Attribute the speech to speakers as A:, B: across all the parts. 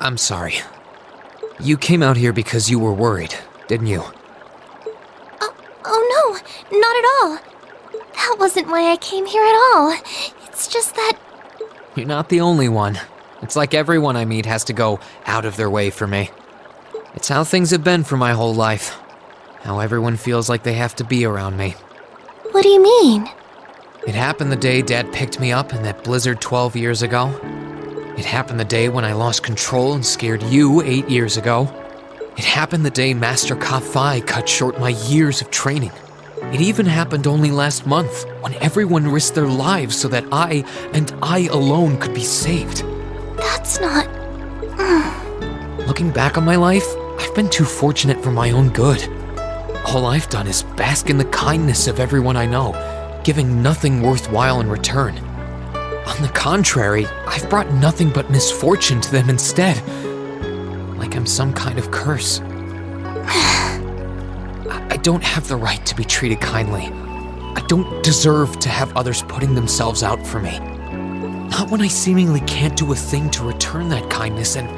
A: I'm sorry. You came out here because you were worried, didn't you?
B: Oh no, not at all. That wasn't why I came here at all. It's just that...
A: You're not the only one. It's like everyone I meet has to go out of their way for me. It's how things have been for my whole life. How everyone feels like they have to be around me.
B: What do you mean?
A: It happened the day Dad picked me up in that blizzard 12 years ago. It happened the day when I lost control and scared you 8 years ago. It happened the day Master Kafai cut short my years of training. It even happened only last month, when everyone risked their lives so that I, and I alone, could be saved.
B: That's not...
A: Looking back on my life, I've been too fortunate for my own good. All I've done is bask in the kindness of everyone I know, giving nothing worthwhile in return. On the contrary, I've brought nothing but misfortune to them instead. Like I'm some kind of curse. I don't have the right to be treated kindly. I don't deserve to have others putting themselves out for me. Not when I seemingly can't do a thing to return that kindness and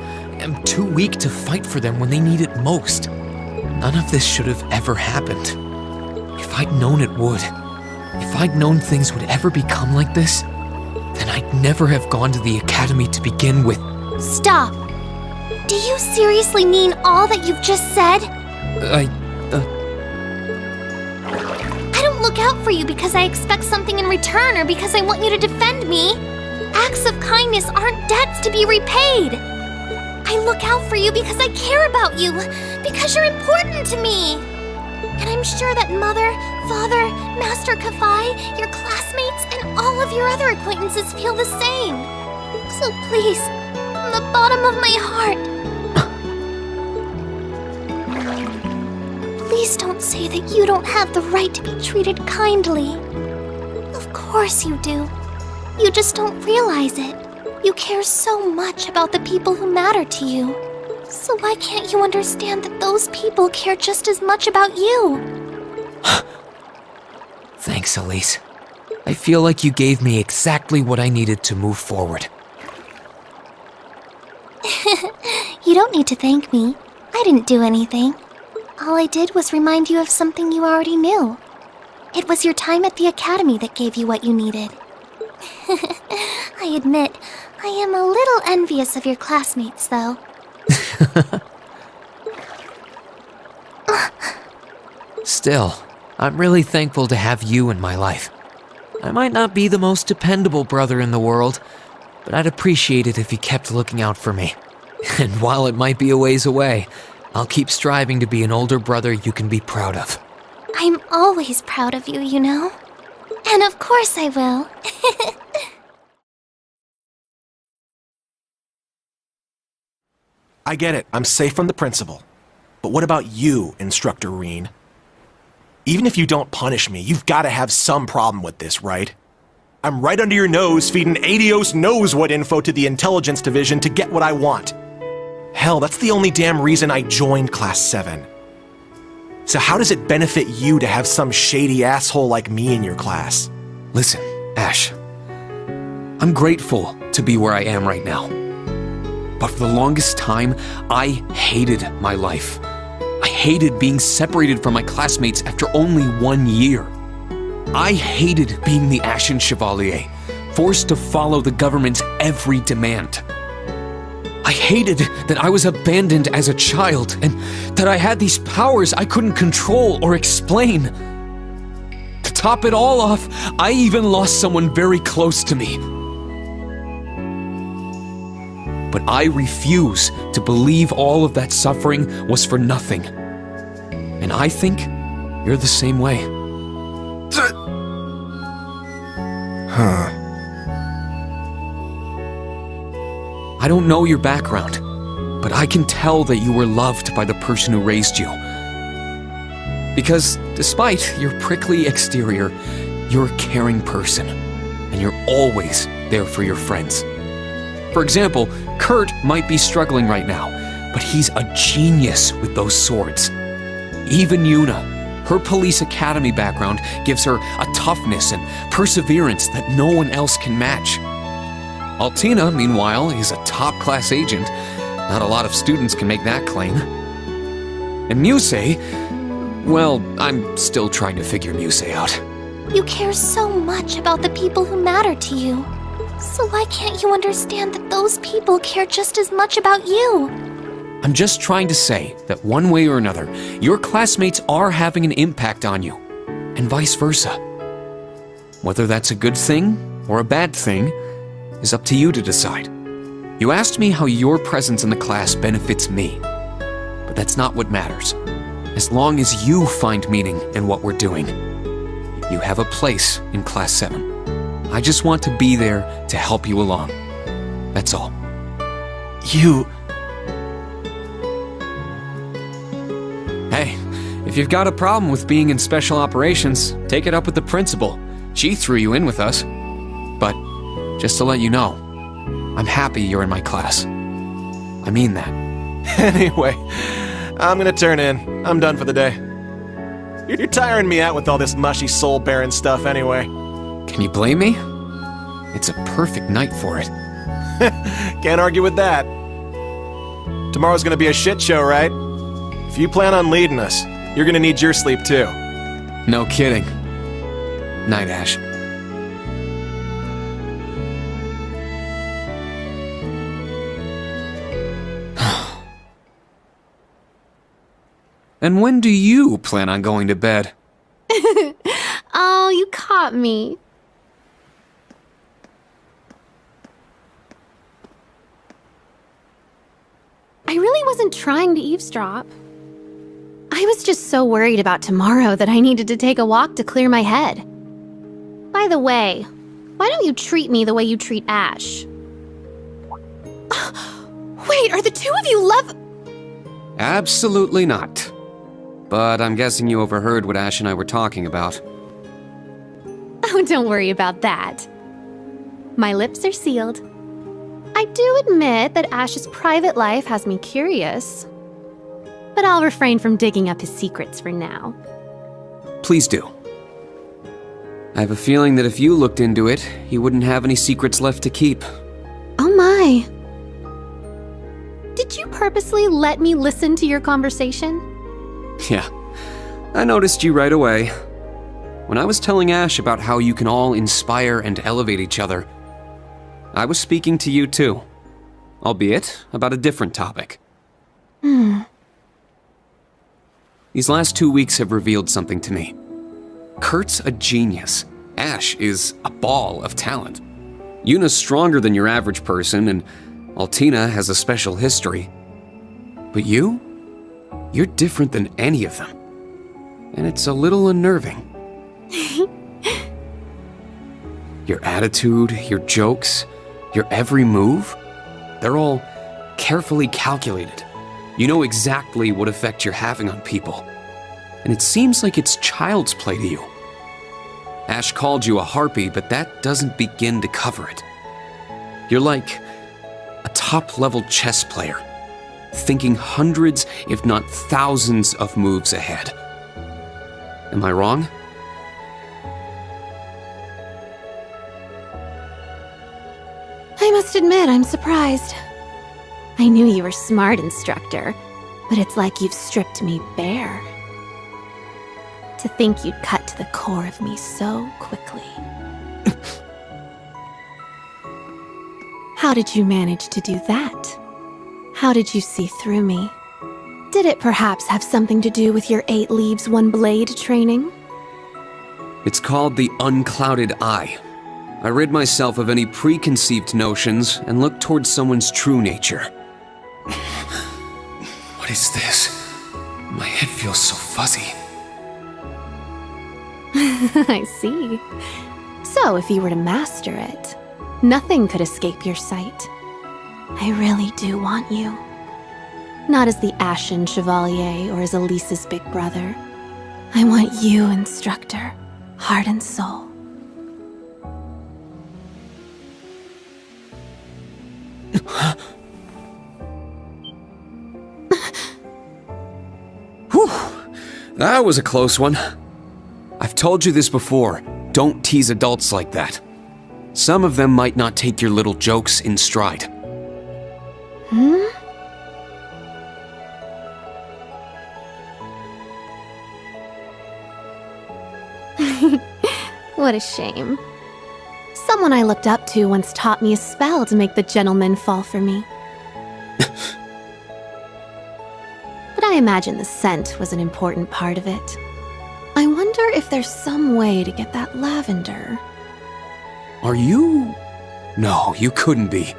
A: am too weak to fight for them when they need it most. None of this should have ever happened. If I'd known it would, if I'd known things would ever become like this, then I'd never have gone to the academy to begin with.
B: Stop! Do you seriously mean all that you've just said? I don't look out for you because I expect something in return or because I want you to defend me. Acts of kindness aren't debts to be repaid. I look out for you because I care about you, because you're important to me. And I'm sure that Mother, Father, Master Kafai, your classmates, and all of your other acquaintances feel the same. So please, from the bottom of my heart, please don't say that you don't have the right to be treated kindly. Of course you do. You just don't realize it. You care so much about the people who matter to you. So why can't you understand that those people care just as much about you?
A: Thanks, Elise. I feel like you gave me exactly what I needed to move forward.
B: You don't need to thank me. I didn't do anything. All I did was remind you of something you already knew. It was your time at the academy that gave you what you needed. I admit, I am a little envious of your classmates, though.
A: Still, I'm really thankful to have you in my life. I might not be the most dependable brother in the world, but I'd appreciate it if you kept looking out for me. And while it might be a ways away, I'll keep striving to be an older brother you can be proud of.
B: I'm always proud of you, you know? And of course I will.
C: I get it, I'm safe from the principal. But what about you, Instructor Reen? Even if you don't punish me, you've got to have some problem with this, right? I'm right under your nose feeding Adios knows what info to the intelligence division to get what I want. Hell, that's the only damn reason I joined Class 7. So how does it benefit you to have some shady asshole like me in your class?
A: Listen, Ash. I'm grateful to be where I am right now. But for the longest time, I hated my life. I hated being separated from my classmates after only 1 year. I hated being the Ashen Chevalier, forced to follow the government's every demand. I hated that I was abandoned as a child, and that I had these powers I couldn't control or explain. To top it all off, I even lost someone very close to me. But I refuse to believe all of that suffering was for nothing. And I think you're the same way.
C: Huh.
A: I don't know your background, but I can tell that you were loved by the person who raised you. Because despite your prickly exterior, you're a caring person, and you're always there for your friends. For example, Kurt might be struggling right now, but he's a genius with those swords. Even Yuna, her police academy background gives her a toughness and perseverance that no one else can match. Altina, meanwhile, is a top-class agent, Not a lot of students can make that claim. And Musei, well, I'm still trying to figure Musei out.
B: You care so much about the people who matter to you. So why can't you understand that those people care just as much about you?
A: I'm just trying to say that one way or another, your classmates are having an impact on you, and vice versa. Whether that's a good thing or a bad thing is up to you to decide. You asked me how your presence in the class benefits me, but that's not what matters. As long as you find meaning in what we're doing, you have a place in Class 7. I just want to be there to help you along. That's all. Hey, if you've got a problem with being in special operations, take it up with the principal. She threw you in with us. But just to let you know, I'm happy you're in my class. I mean that.
C: Anyway, I'm gonna turn in. I'm done for the day. You're tiring me out with all this mushy soul-bearing stuff anyway.
A: Can you blame me? It's a perfect night for it.
C: Can't argue with that. Tomorrow's gonna be a shit show, right? If you plan on leading us, you're gonna need your sleep too.
A: No kidding. Night, Ash. And when do you plan on going to bed?
D: Oh, you caught me. I really wasn't trying to eavesdrop. I was just so worried about tomorrow that I needed to take a walk to clear my head. By the way, why don't you treat me the way you treat Ash? Wait, are the two of you love—
A: Absolutely not. But I'm guessing you overheard what Ash and I were talking about.
D: Oh, don't worry about that. My lips are sealed. I do admit that Ash's private life has me curious. But I'll refrain from digging up his secrets for now.
A: Please do. I have a feeling that if you looked into it, he wouldn't have any secrets left to keep.
D: Oh my. Did you purposely let me listen to your conversation?
A: Yeah, I noticed you right away. When I was telling Ash about how you can all inspire and elevate each other, I was speaking to you too, albeit about a different topic. These last 2 weeks have revealed something to me. Kurt's a genius. Ash is a ball of talent. Yuna's stronger than your average person, and Altina has a special history. But you're different than any of them. And it's a little unnerving. Your attitude, your jokes, your every move, they're all carefully calculated. You know exactly what effect you're having on people. And it seems like it's child's play to you. Ash called you a harpy, but that doesn't begin to cover it. You're like a top-level chess player, thinking hundreds, if not thousands, of moves ahead. Am I wrong?
D: I must admit, I'm surprised. I knew you were smart, instructor, but it's like you've stripped me bare. To think you'd cut to the core of me so quickly. How did you manage to do that? How did you see through me? Did it perhaps have something to do with your 8 leaves, 1 blade training?
A: It's called the unclouded eye. I rid myself of any preconceived notions and look towards someone's true nature. What is this? My head feels so fuzzy.
D: I see. So if you were to master it, nothing could escape your sight. I really do want you. Not as the Ashen Chevalier or as Elise's big brother. I want you, instructor, heart and soul.
A: Whew, that was a close one. I've told you this before, don't tease adults like that. Some of them might not take your little jokes in stride.
D: What a shame. Someone I looked up to once taught me a spell to make the gentleman fall for me. But I imagine the scent was an important part of it. I wonder if there's some way to get that lavender.
A: Are you? No, you couldn't be.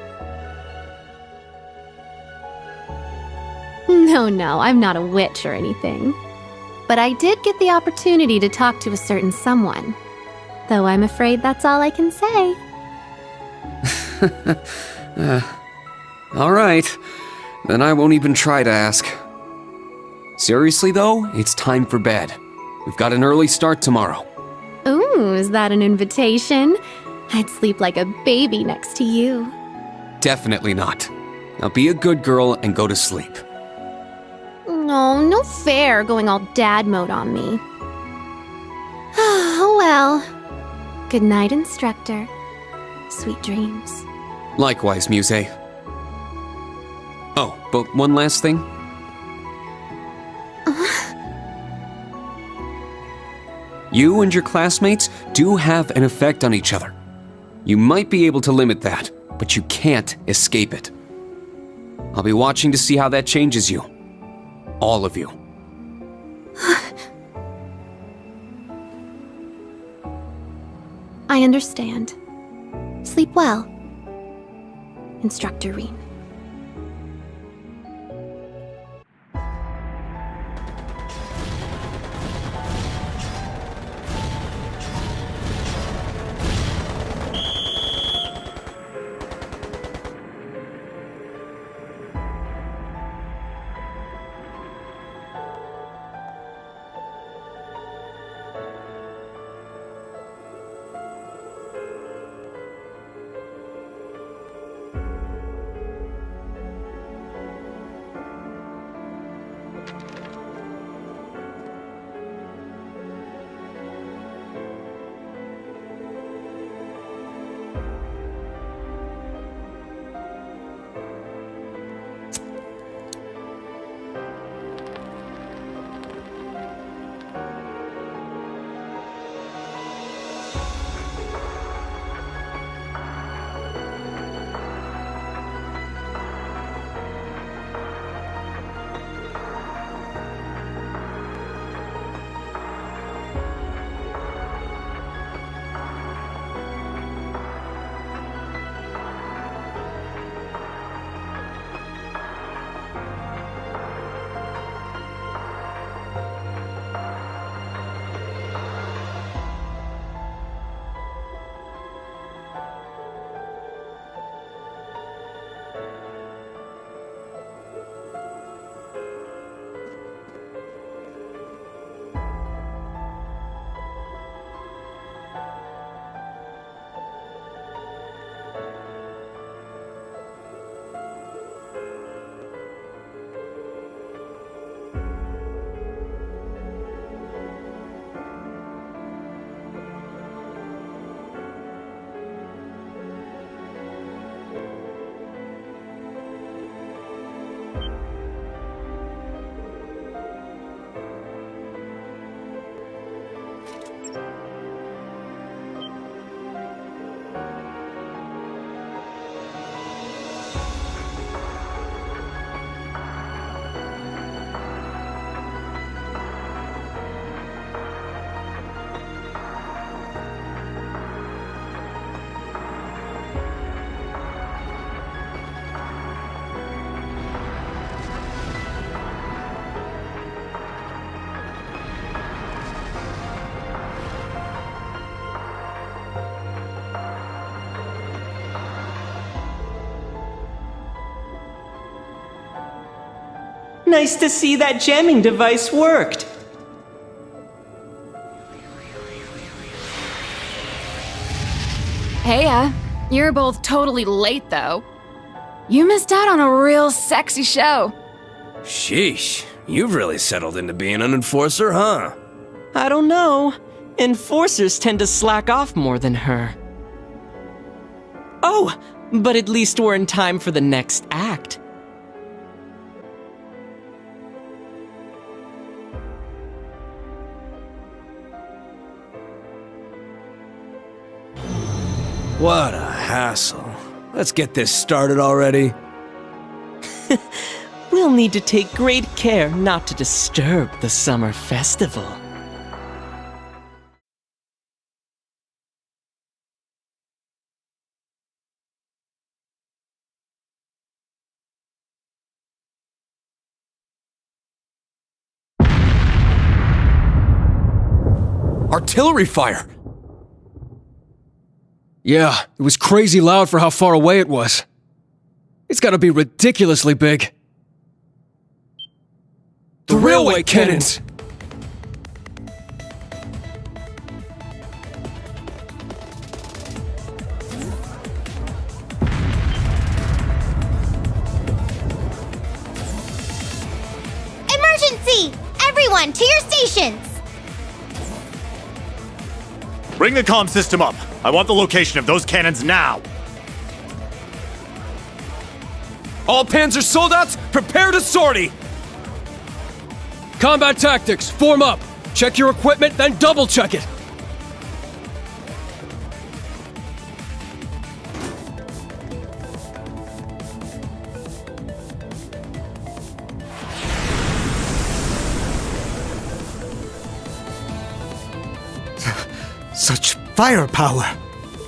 D: No, I'm not a witch or anything. But I did get the opportunity to talk to a certain someone. Though I'm afraid that's all I can say.
A: All right. Then I won't even try to ask. Seriously, though, it's time for bed. We've got an early start tomorrow.
D: Ooh, is that an invitation? I'd sleep like a baby next to you.
A: Definitely not. Now be a good girl and go to sleep.
D: No fair going all dad mode on me. Oh well. Good night, instructor. Sweet dreams.
A: Likewise, Muse. Oh, but one last thing. You and your classmates do have an effect on each other. You might be able to limit that, but you can't escape it. I'll be watching to see how that changes you. All of you.
D: I understand. Sleep well, Instructor Reen.
E: Nice to see that jamming device worked.
F: Heya, you're both totally late though. You missed out on a real sexy show.
G: Sheesh, you've really settled into being an enforcer, huh?
E: I don't know. Enforcers tend to slack off more than her. Oh, but at least we're in time for the next act.
G: What a hassle. Let's get this started already.
E: We'll need to take great care not to disturb the summer festival.
A: Artillery fire!
H: Yeah, it was crazy loud for how far away it was. It's gotta be ridiculously big. The railway cannons!
B: Emergency! Everyone, to your stations!
I: Bring the comm system up. I want the location of those cannons now.
A: All Panzer soldiers, prepare to sortie!
H: Combat tactics, form up! Check your equipment, then double check it!
J: Such firepower!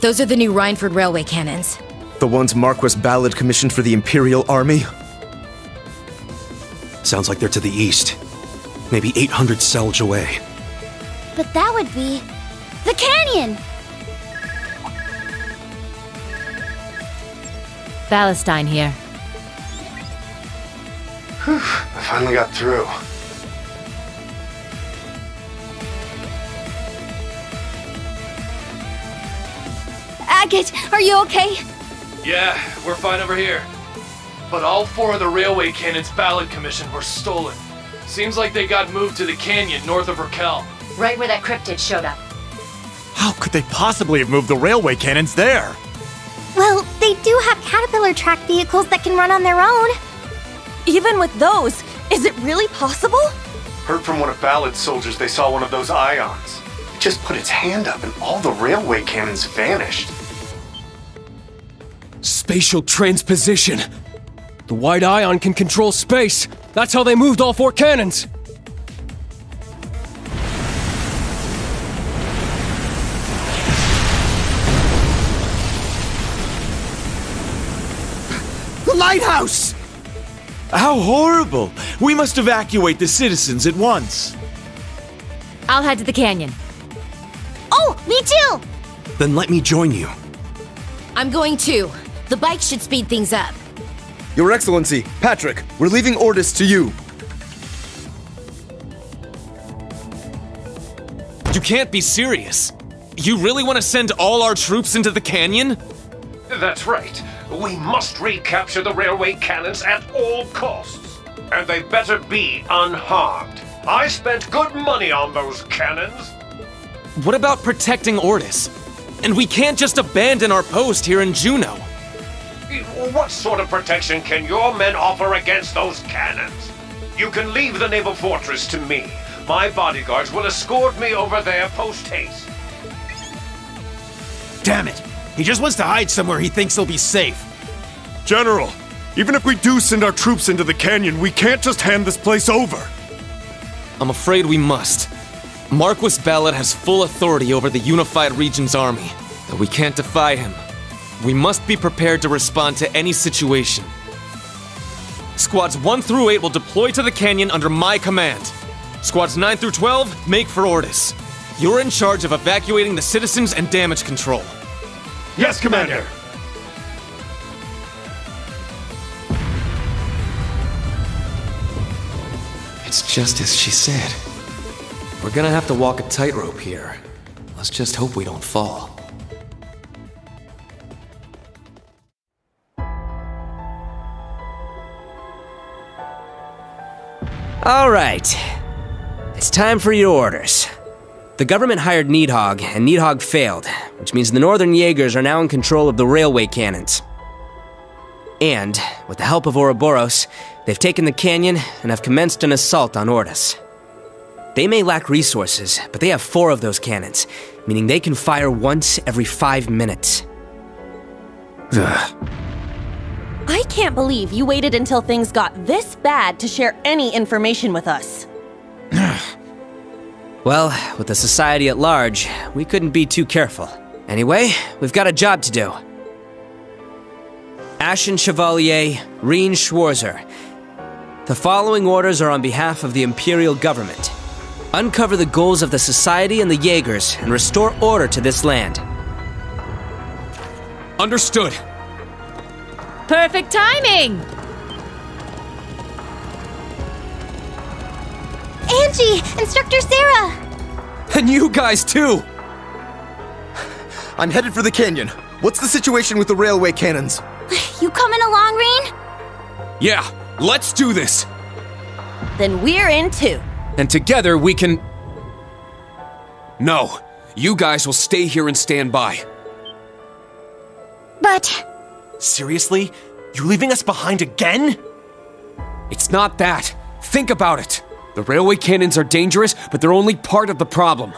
K: Those are the new Rhineford Railway cannons.
L: The ones Marquis Ballard commissioned for the Imperial Army? Sounds like they're to the east. Maybe 800 Selge away.
B: But that would be the canyon!
K: Palestine here.
M: I finally got through.
B: Agate, are you okay?
N: Yeah, we're fine over here. But all 4 of the railway cannons Ballard commissioned were stolen. Seems like they got moved to the canyon north of Raquel.
K: Right where that cryptid showed up.
I: How could they possibly have moved the railway cannons there?
B: Well, they do have Caterpillar track vehicles that can run on their own.
O: Even with those, is it really possible?
M: Heard from one of Ballard's soldiers they saw one of those ions. It just put its hand up and all the railway cannons vanished.
H: Spatial transposition! The white ion can control space! That's how they moved all 4 cannons!
J: The lighthouse!
C: How horrible! We must evacuate the citizens at once.
K: I'll head to the canyon.
B: Oh, me too!
L: Then let me join you.
K: I'm going too. The bike should speed things up.
L: Your Excellency, Patrick, we're leaving orders to you.
A: You can't be serious. You really want to send all our troops into the canyon?
P: That's right. We must recapture the railway cannons at all costs. And they better be unharmed. I spent good money on those cannons.
A: What about protecting Ordis? And we can't just abandon our post here in Juneau.
P: What sort of protection can your men offer against those cannons? You can leave the naval fortress to me. My bodyguards will escort me over there post-haste.
C: Damn it! He just wants to hide somewhere he thinks he'll be safe.
I: General, even if we do send our troops into the canyon, we can't just hand this place over.
A: I'm afraid we must. Marquis Ballard has full authority over the Unified Region's army, but we can't defy him. We must be prepared to respond to any situation. Squads 1 through 8 will deploy to the canyon under my command. Squads 9 through 12, make for Ordis. You're in charge of evacuating the citizens and damage control.
I: Yes, Commander!
A: It's just as she said. We're gonna have to walk a tightrope here. Let's just hope we don't fall.
Q: All right. It's time for your orders. The government hired Needhog, and Needhog failed, which means the Northern Jaegers are now in control of the railway cannons. And, with the help of Ouroboros, they've taken the canyon and have commenced an assault on Ordis. They may lack resources, but they have 4 of those cannons, meaning they can fire once every 5 minutes.
O: I can't believe you waited until things got this bad to share any information with us.
Q: Well, with the society at large, we couldn't be too careful. Anyway, we've got a job to do. Ashen Chevalier, Reen Schwarzer. The following orders are on behalf of the Imperial Government. Uncover the goals of the Society and the Jaegers and restore order to this land.
A: Understood.
F: Perfect timing!
B: Angie! Instructor Sarah!
A: And you guys too!
R: I'm headed for the canyon. What's the situation with the railway cannons?
B: You coming along, Reen?
A: Yeah, let's do this!
O: Then we're in too.
A: And together we can... No, you guys will stay here and stand by.
B: But...
C: Seriously? You leaving us behind again?
A: It's not that. Think about it. The railway cannons are dangerous, but they're only part of the problem.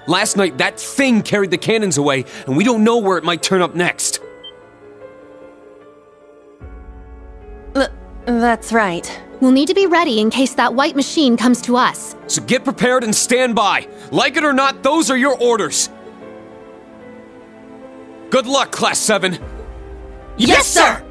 A: Last night, that thing carried the cannons away, and we don't know where it might turn up next.
O: That's right.
D: We'll need to be ready in case that white machine comes to us.
A: So get prepared and stand by. Like it or not, those are your orders. Good luck, Class 7.
O: Yes, sir!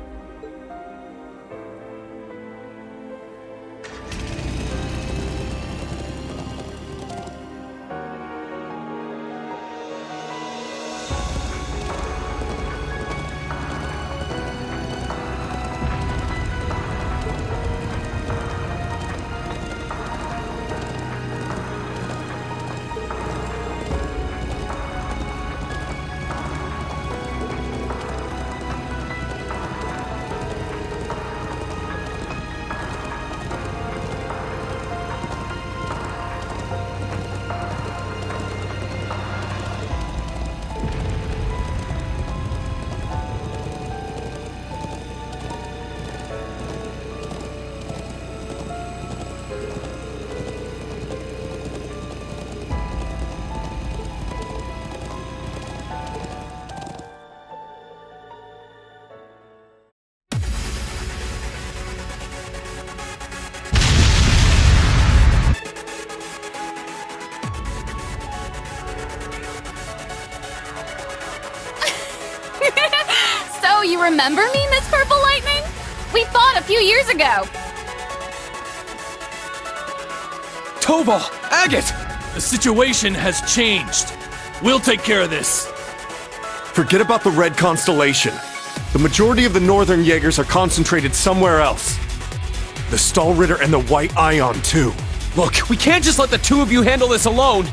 F: So, you remember me, Miss Purple Lightning? We fought a few years ago.
A: Tobal! Agate!
N: The situation has changed. We'll take care of this.
I: Forget about the Red Constellation. The majority of the Northern Jaegers are concentrated somewhere else. The Stahlritter and the White Ion, too.
A: Look, we can't just let the two of you handle this alone.